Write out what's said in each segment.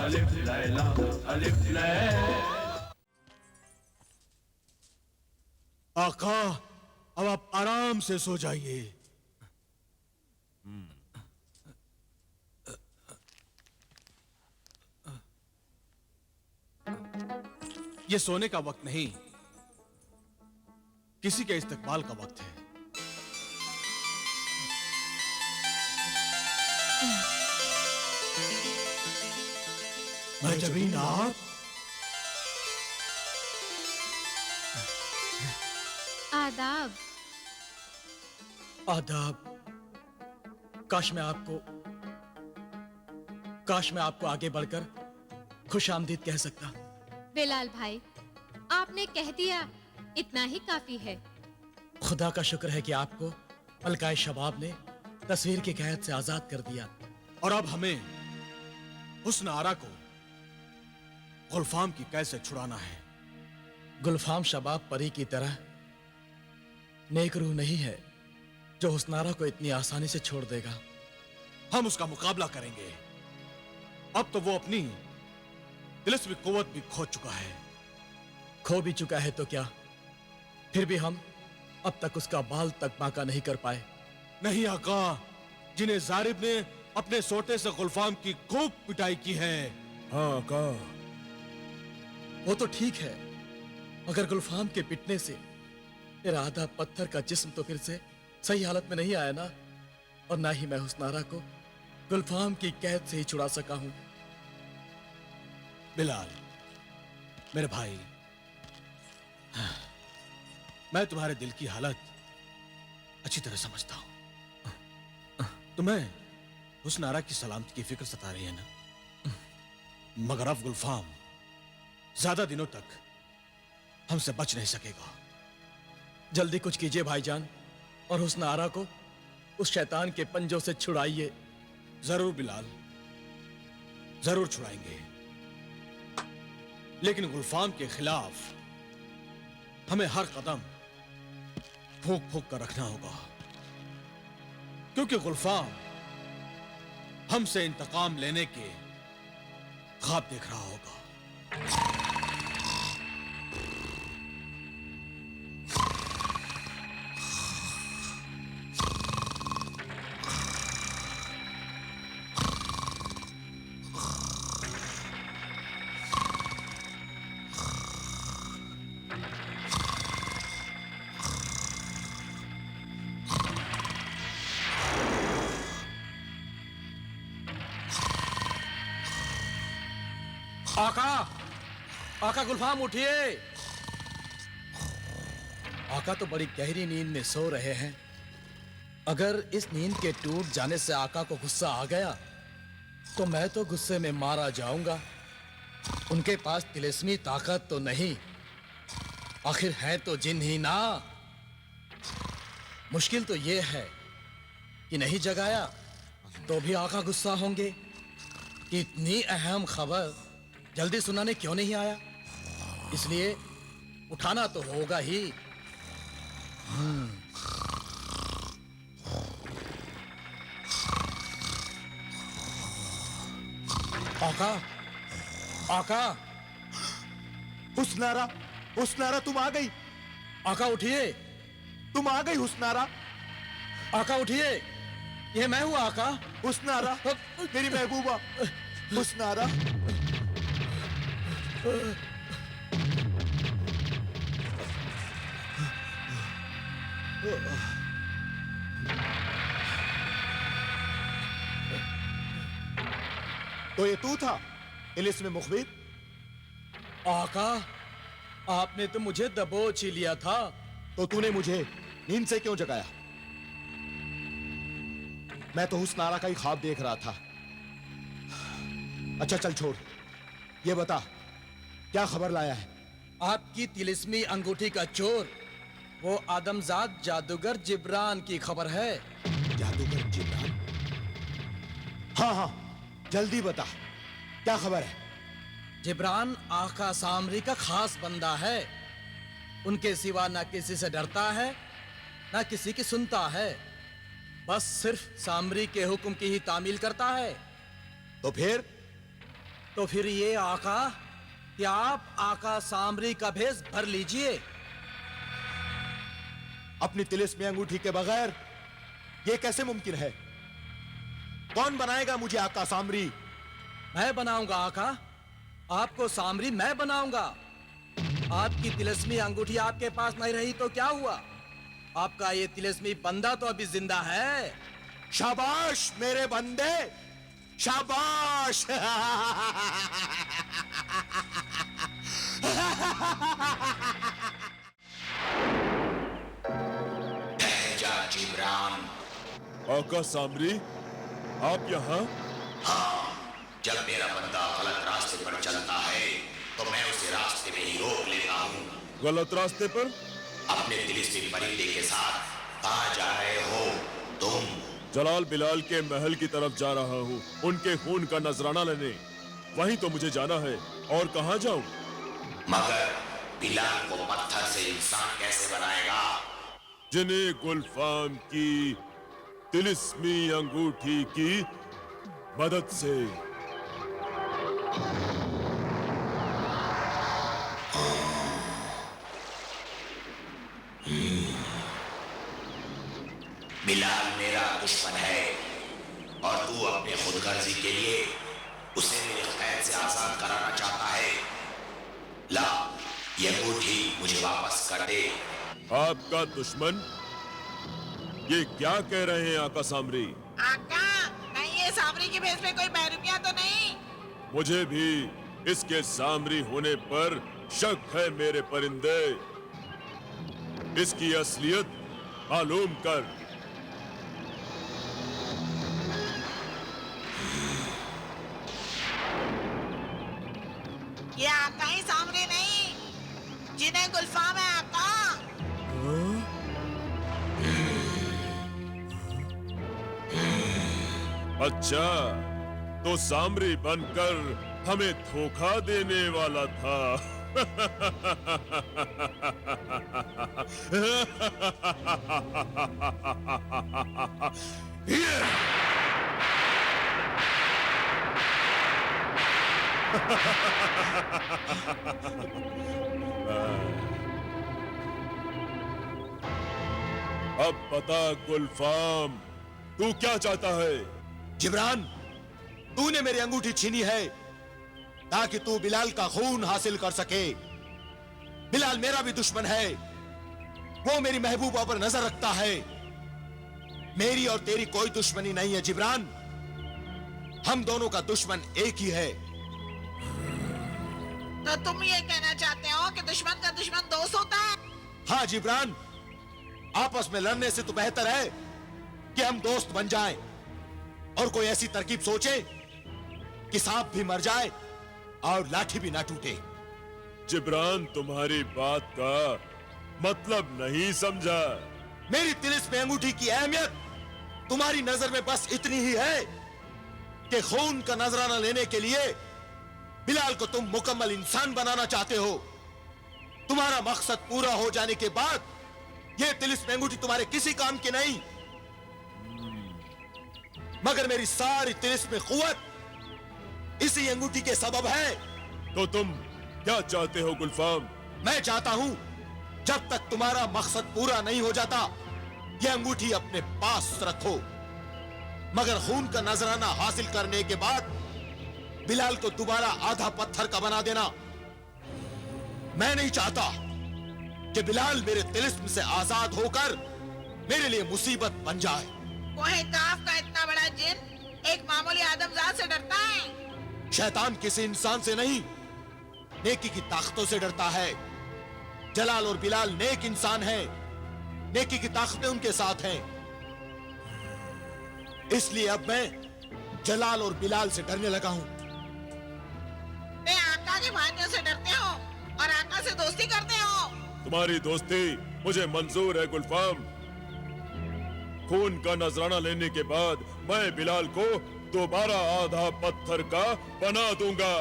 अलिफ लैला अलिफ लैला। आका, अब आप आराम से सो जाइए। ये सोने का वक्त नहीं, किसी के इस्तकबाल का वक्त है। महजबीन आप? आदाब। आदाब। काश मैं आपको आगे बढ़कर खुश आमदीद कह सकता। बिलाल भाई, आपने कह दिया, इतना ही काफी है। खुदा का शुक्र है कि आपको अलकाए शबाब ने तस्वीर की कैद से आजाद कर दिया। और अब हमें हुस्न आरा को गुलफाम की कैद से छुड़ाना है। गुलफाम शबाब परी की तरह नेक रूह नहीं है जो हुस्नारा को इतनी आसानी से छोड़ देगा। हम उसका मुकाबला करेंगे। अब तो वो अपनी तिलिस्मी कुव्वत भी खो चुका है। खो भी चुका है तो क्या, फिर भी हम अब तक उसका बाल तक बांका नहीं कर पाए। नहीं आका, जिन्हें जारिब ने अपने सोटे से गुलफाम की खूब पिटाई की है। हाँ आका, वो तो ठीक है, मगर गुलफाम के पिटने से मेरा आधा पत्थर का जिस्म तो फिर से सही हालत में नहीं आया ना, और ना ही मैं हुस्नारा को गुलफाम की कैद से ही छुड़ा सका हूं। बिलाल मेरे भाई, मैं तुम्हारे दिल की हालत अच्छी तरह समझता हूं। तुम्हें हुस्नारा की सलामती की फिक्र सता रही है ना, मगर अब गुलफाम ज्यादा दिनों तक हमसे बच नहीं सकेगा। जल्दी कुछ कीजिए भाईजान, और हुस्नारा को उस शैतान के पंजों से छुड़ाइए। जरूर बिलाल, जरूर छुड़ाएंगे, लेकिन गुलफाम के खिलाफ हमें हर कदम फूंक फूंक कर रखना होगा, क्योंकि गुलफाम हमसे इंतकाम लेने के ख्वाब देख रहा होगा। आका, आका गुलफाम उठिए। आका तो बड़ी गहरी नींद में सो रहे हैं। अगर इस नींद के टूट जाने से आका को गुस्सा आ गया तो मैं तो गुस्से में मारा जाऊंगा। उनके पास तिलिस्मी ताकत तो नहीं, आखिर है तो जिन ही ना। मुश्किल तो यह है कि नहीं जगाया तो भी आका गुस्सा होंगे कि इतनी अहम खबर जल्दी सुनाने क्यों नहीं आया। इसलिए उठाना तो होगा ही। आका, आका, हुस्नारा, हुस्नारा तुम आ गई। आका उठिए। तुम आ गई हुस्नारा। आका उठिए, ये मैं हूं आका। हुस्नारा, मेरी महबूबा। हुस्नारा, तो ये तू था तिलिस्मी मुखबिर? आका, आपने तो मुझे दबोच ही लिया था। तो तूने मुझे नींद से क्यों जगाया? मैं तो हुस्नारा का ही ख्वाब देख रहा था। अच्छा चल छोड़, ये बता क्या खबर लाया है? आपकी तिलिस्मी अंगूठी का चोर वो आदमजाद जादूगर जिब्रान की खबर है। जादूगर जिब्रान? हाँ हाँ, जल्दी बता, क्या खबर है? जिब्रान आका सामरी का खास बंदा है। उनके सिवा ना किसी से डरता है, ना किसी की सुनता है। बस सिर्फ सामरी के हुक्म की ही तामील करता है। तो फिर तो फिर ये आका, क्या आप आका सामरी का भेष भर लीजिए। अपनी तिलिस्मी अंगूठी के बगैर ये कैसे मुमकिन है? कौन बनाएगा मुझे आका सामरी? मैं बनाऊंगा आका, आपको सामरी मैं बनाऊंगा। आपकी तिलिस्मी अंगूठी आपके पास नहीं रही तो क्या हुआ? आपका ये तिलिस्मी बंदा तो अभी जिंदा है। शाबाश मेरे बंदे, शाबाश। जिब्रान, आका सामरी, आप यहाँ? हाँ, जब मेरा बंदा गलत रास्ते पर चलता है तो मैं उसे रास्ते में ही रोक लेता हूँ। गलत रास्ते पर? अपने तिलिस्मी परिंदे के साथ कहाँ जा रहे हो तुम? जलाल बिलाल के महल की तरफ जा रहा हूँ, उनके खून का नजराना लेने। वहीं तो मुझे जाना है, और कहाँ जाऊँ? मगर बिलाल को पत्थर से इंसान कैसे बनाएगा? जिन्हें गुलफाम की तिलिस्मी अंगूठी की मदद से। बिलाल मेरा दुश्मन है और तू अपने खुदगर्जी के लिए उसे मेरे कैद से आजाद कराना चाहता है। ला, ये अंगूठी मुझे वापस कर दे। आपका दुश्मन? ये क्या कह रहे हैं आका सामरी? आका, नहीं ये सामरी की भेष में कोई बहरूपिया तो नहीं? मुझे भी इसके सामरी होने पर शक है मेरे परिंदे। इसकी असलियत मालूम कर। ये आका ही सामरी नहीं, जिन्हें गुलफाम है आका। अच्छा, तो सामरी बनकर हमें धोखा देने वाला था। अब बता गुलफाम, तू क्या चाहता है? जिब्रान, तूने मेरी अंगूठी छीनी है ताकि तू बिलाल का खून हासिल कर सके। बिलाल मेरा भी दुश्मन है, वो मेरी महबूबा पर नजर रखता है। मेरी और तेरी कोई दुश्मनी नहीं है जिब्रान, हम दोनों का दुश्मन एक ही है। तो तुम ये कहना चाहते हो कि दुश्मन का दुश्मन दोस्त होता है? हाँ जिब्रान, आपस में लड़ने से तो बेहतर है कि हम दोस्त बन जाएं और कोई ऐसी तरकीब सोचे कि सांप भी मर जाए और लाठी भी ना टूटे। जिब्रान, तुम्हारी बात का मतलब नहीं समझा। मेरी तिलिस्मी अंगूठी की अहमियत तुम्हारी नजर में बस इतनी ही है कि खून का नजराना लेने के लिए बिलाल को तुम मुकम्मल इंसान बनाना चाहते हो। तुम्हारा मकसद पूरा हो जाने के बाद यह तिलिस्मी अंगूठी तुम्हारे किसी काम की नहीं, मगर मेरी सारी तिलिस्मी कुव्वत इसी अंगूठी के सबब है। तो तुम क्या चाहते हो गुलफाम? मैं चाहता हूं जब तक तुम्हारा मकसद पूरा नहीं हो जाता यह अंगूठी अपने पास रखो, मगर खून का नजराना हासिल करने के बाद बिलाल को दोबारा आधा पत्थर का बना देना। मैं नहीं चाहता कि बिलाल मेरे तिलिस्म से आजाद होकर मेरे लिए मुसीबत बन जाए। कोहे काफ का इतना बड़ा जिन एक मामूली आदमजात से डरता है? शैतान किसी इंसान से नहीं, नेकी की ताकतों से डरता है। जलाल और बिलाल नेक इंसान हैं, नेकी की ताकतें उनके साथ हैं। इसलिए अब मैं जलाल और बिलाल से डरने लगा हूं। ते आका के भाइयों से डरते हो और आका से दोस्ती करते हो? तुम्हारी दोस्ती मुझे मंजूर है गुलफाम। खून का नजराना लेने के बाद मैं बिलाल को दोबारा आधा पत्थर का बना दूंगा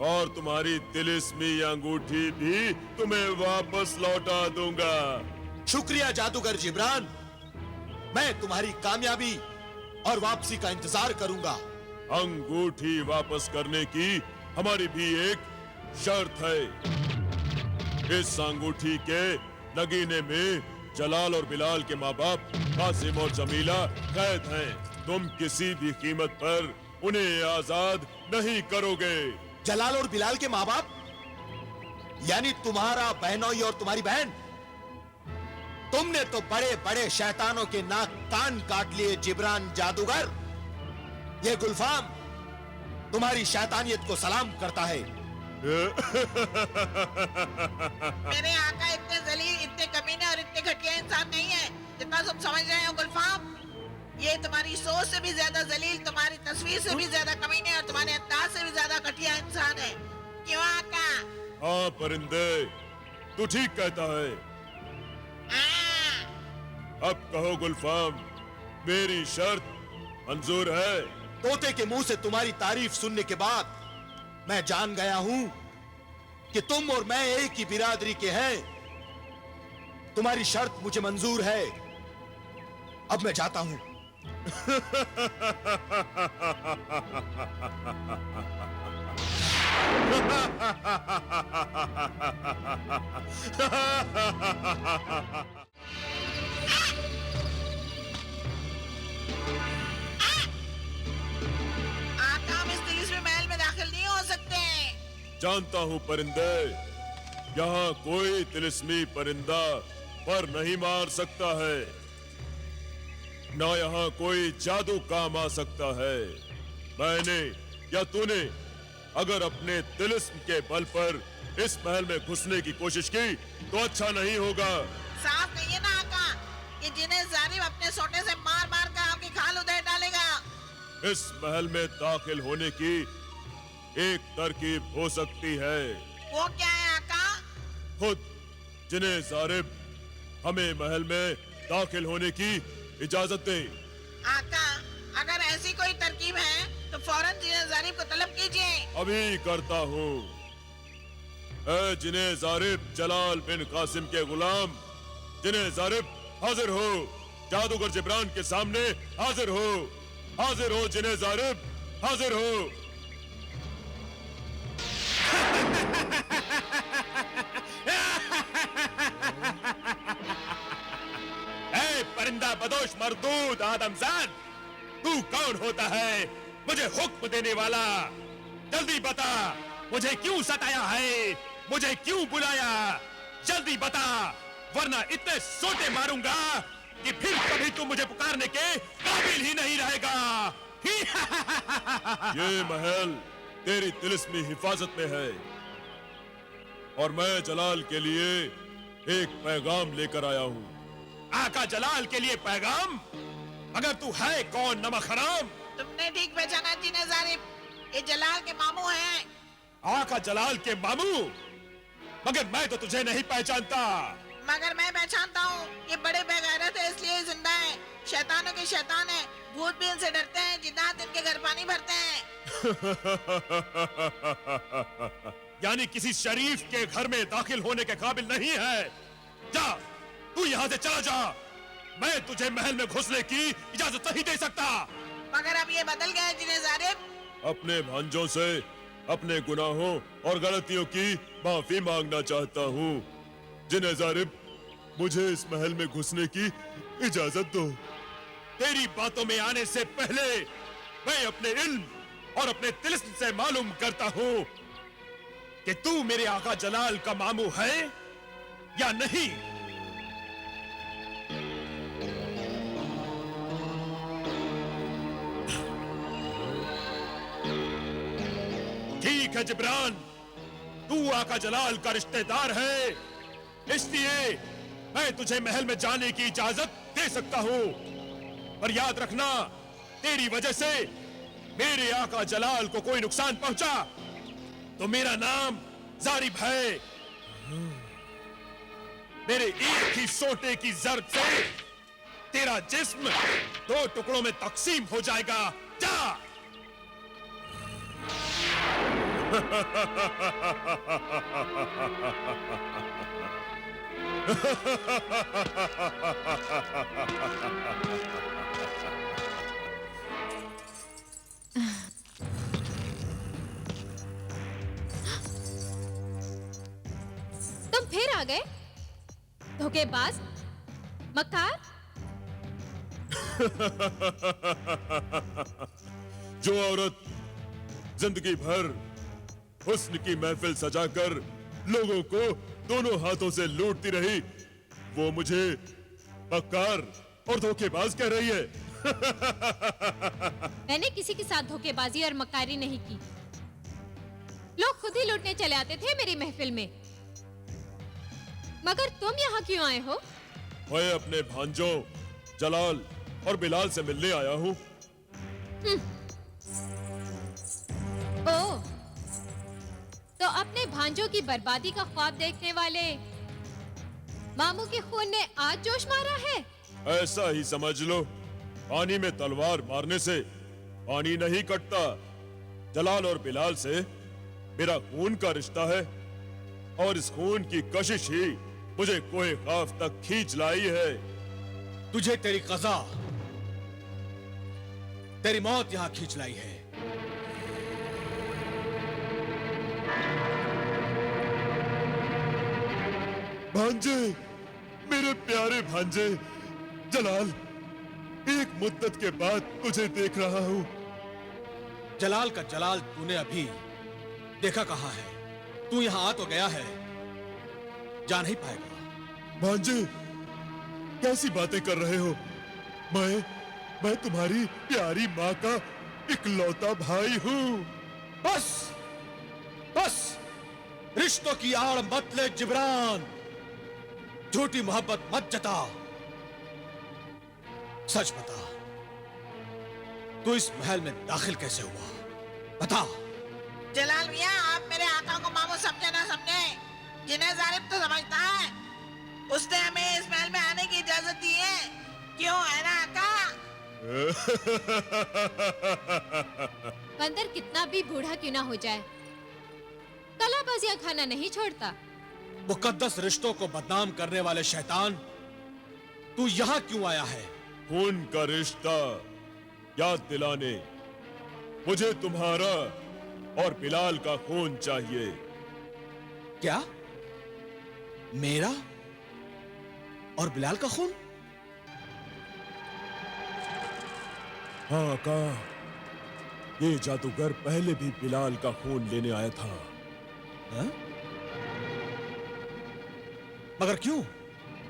और तुम्हारी तिलिस्मी अंगूठी भी तुम्हें वापस लौटा दूंगा। शुक्रिया जादूगर जिब्रान, मैं तुम्हारी कामयाबी और वापसी का इंतजार करूंगा। अंगूठी वापस करने की हमारी भी एक शर्त है। इस अंगूठी के नगीने में जलाल और बिलाल के माँ बाप कासिम और जमीला कैद हैं। तुम किसी भी कीमत पर उन्हें आजाद नहीं करोगे। जलाल और बिलाल के माँ बाप यानी तुम्हारा बहनोई और तुम्हारी बहन? तुमने तो बड़े बड़े शैतानों के नाक कान काट लिए जिब्रान जादूगर। ये गुलफाम तुम्हारी शैतानियत को सलाम करता है। मेरे आका इतने जलील, इतने कमीने और इतने घटिया इंसान नहीं है जितना तुम समझ रहे हो गुलफाम। ये तुम्हारी सोच से भी ज्यादा जलील, तुम्हारी तस्वीर से भी ज्यादा कमीने और तुम्हारे अंदाज से भी ज्यादा घटिया इंसान है। क्यों आका? हाँ परिंदे, तू ठीक कहता है। अब कहो गुलफाम, मेरी शर्त मंजूर है? तोते के मुंह से तुम्हारी तारीफ सुनने के बाद मैं जान गया हूं कि तुम और मैं एक ही बिरादरी के हैं। तुम्हारी शर्त मुझे मंजूर है। अब मैं जाता हूं। जानता हूँ परिंदे, यहाँ कोई तिलिस्मी परिंदा पर नहीं मार सकता है, ना यहाँ कोई जादू काम आ सकता है। मैंने या तूने अगर अपने तिलिस्म के बल पर इस महल में घुसने की कोशिश की तो अच्छा नहीं होगा। साफ नहीं है ना आका, ये जिन्हें जालिम अपने सोटे से मार मार कर आपकी खाल उधेड़ डालेगा। इस महल में दाखिल होने की एक तरकीब हो सकती है। वो क्या है आका? खुद जिन्हें जारिब हमें महल में दाखिल होने की इजाजत दे। आका, अगर ऐसी कोई तरकीब है तो फौरन जिन्हें जारिब को तलब कीजिए। अभी करता हूँ। जिन्हें जारिब जलाल बिन कासिम के गुलाम, जिन्हें जारिब हाजिर हो, जादूगर जिब्रान के सामने हाजिर हो, हाजिर हो जिन्हें जारिब हाजिर हो। परिंदा बदोश मरदूद आदमजाद, तू कौन होता है मुझे हुक्म देने वाला? जल्दी बता, मुझे क्यों सताया है, मुझे क्यों बुलाया? जल्दी बता, वरना इतने सोटे मारूंगा कि फिर कभी तू मुझे पुकारने के काबिल ही नहीं रहेगा। ये महल तेरी तिलिस्मी हिफाजत में है और मैं जलाल के लिए एक पैगाम लेकर आया हूँ। आका जलाल के लिए पैगाम? मगर तू है कौन नमक हराम? तुमने ठीक पहचाना जिन्हें जारिब, ये जलाल के मामू हैं। आका जलाल के मामू? मगर मैं तो तुझे नहीं पहचानता। मगर मैं पहचानता हूँ, ये बड़े बेगैरत है इसलिए जिंदा है। शैतानों के शैतान है, भूत भी इनसे डरते हैं, जिन्नात इनके घर पानी भरते हैं। यानी किसी शरीफ के घर में दाखिल होने के काबिल नहीं है। जा, तू यहाँ से चला जा। मैं तुझे महल में घुसने की इजाजत नहीं दे सकता। मगर अब ये बदल गया जिन्हें जारिब। अपने भांजों से अपने गुनाहों और गलतियों की माफी मांगना चाहता हूँ। जिन्हें जारिब, मुझे इस महल में घुसने की इजाजत दो। तेरी बातों में आने से पहले मैं अपने इल्म और अपने तिलिस्म से मालूम करता हूँ कि तू मेरे आका जलाल का मामू है या नहीं। ठीक है जिब्रान, तू आका जलाल का रिश्तेदार है, इसलिए मैं तुझे महल में जाने की इजाजत दे सकता हूँ। पर याद रखना, तेरी वजह से मेरे आका जलाल को कोई नुकसान पहुंचा तो मेरा नाम जारिब है। मेरे एक ही सोटे की जर्ब से तेरा जिस्म 2 टुकड़ों में तकसीम हो जाएगा। जा। तुम फिर आ गए, धोखेबाज, मक्कार। जो औरत जिंदगी भर हुस्न की महफिल सजाकर लोगों को दोनों हाथों से लूटती रही, वो मुझे मक्कार और धोखेबाज कह रही है। मैंने किसी के साथ धोखेबाजी और मक्कारी नहीं की। लोग खुद ही लूटने चले आते थे मेरी महफिल में। मगर तुम यहाँ क्यों आए हो? मैं अपने भांजों जलाल और बिलाल से मिलने आया हूँ। ओह, तो अपने भांजों की बर्बादी का ख्वाब देखने वाले मामू के खून ने आज जोश मारा है? ऐसा ही समझ लो। पानी में तलवार मारने से पानी नहीं कटता। जलाल और बिलाल से मेरा खून का रिश्ता है और इस खून की कशिश ही मुझे कोहे खाफ तक खींच लाई है। तुझे तेरी कज़ा, तेरी मौत यहां खींच लाई है। भांजे, मेरे प्यारे भांजे जलाल, एक मुद्दत के बाद तुझे देख रहा हूँ। जलाल का जलाल तूने अभी देखा कहाँ है? तू यहां आ तो गया है, जा नहीं पाएगा। भांजे, कैसी बातें कर रहे हो? मैं तुम्हारी प्यारी माँ का इकलौता भाई हूँ। बस बस, रिश्तों की आड़ मत ले जिब्रान, झूठी मोहब्बत मत जता। सच बता, तू इस महल में दाखिल कैसे हुआ? बता। जलाल मियाँ, आप मेरे आका को मामू समझे ना समझे, जिन्हें जालिम तो समझता है, उसने हमें इस महल में आने की इजाजत दी है। क्यों, है ना आका? बंदर कितना भी बूढ़ा क्यों ना हो जाए, कलाबाजियां खाना नहीं छोड़ता। मुकद्दस रिश्तों को बदनाम करने वाले शैतान, तू यहां क्यों आया है? खून का रिश्ता याद दिलाने मुझे तुम्हारा और बिलाल का खून चाहिए। क्या? मेरा और बिलाल का खून? हाँ का, ये जादूगर पहले भी बिलाल का खून लेने आया था। हा? मगर क्यों?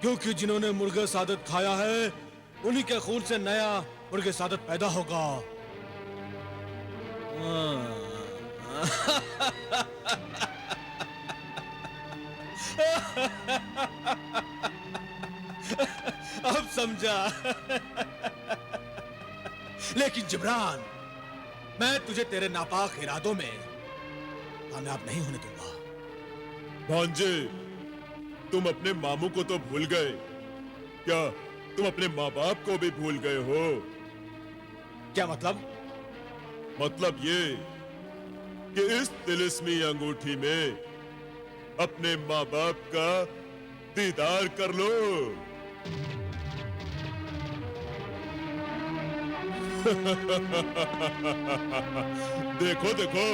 क्योंकि जिन्होंने मुर्गे सादत खाया है, उन्हीं के खून से नया मुर्गे सादत पैदा होगा। अब समझा। लेकिन जिब्रान, मैं तुझे तेरे नापाक इरादों में कामयाब नहीं होने दूंगा। भांजे, तुम अपने मामू को तो भूल गए, क्या तुम अपने माँ बाप को भी भूल गए हो? क्या मतलब? मतलब ये कि इस तिलिस्मी अंगूठी में अपने माँ बाप का दीदार कर लो। देखो देखो,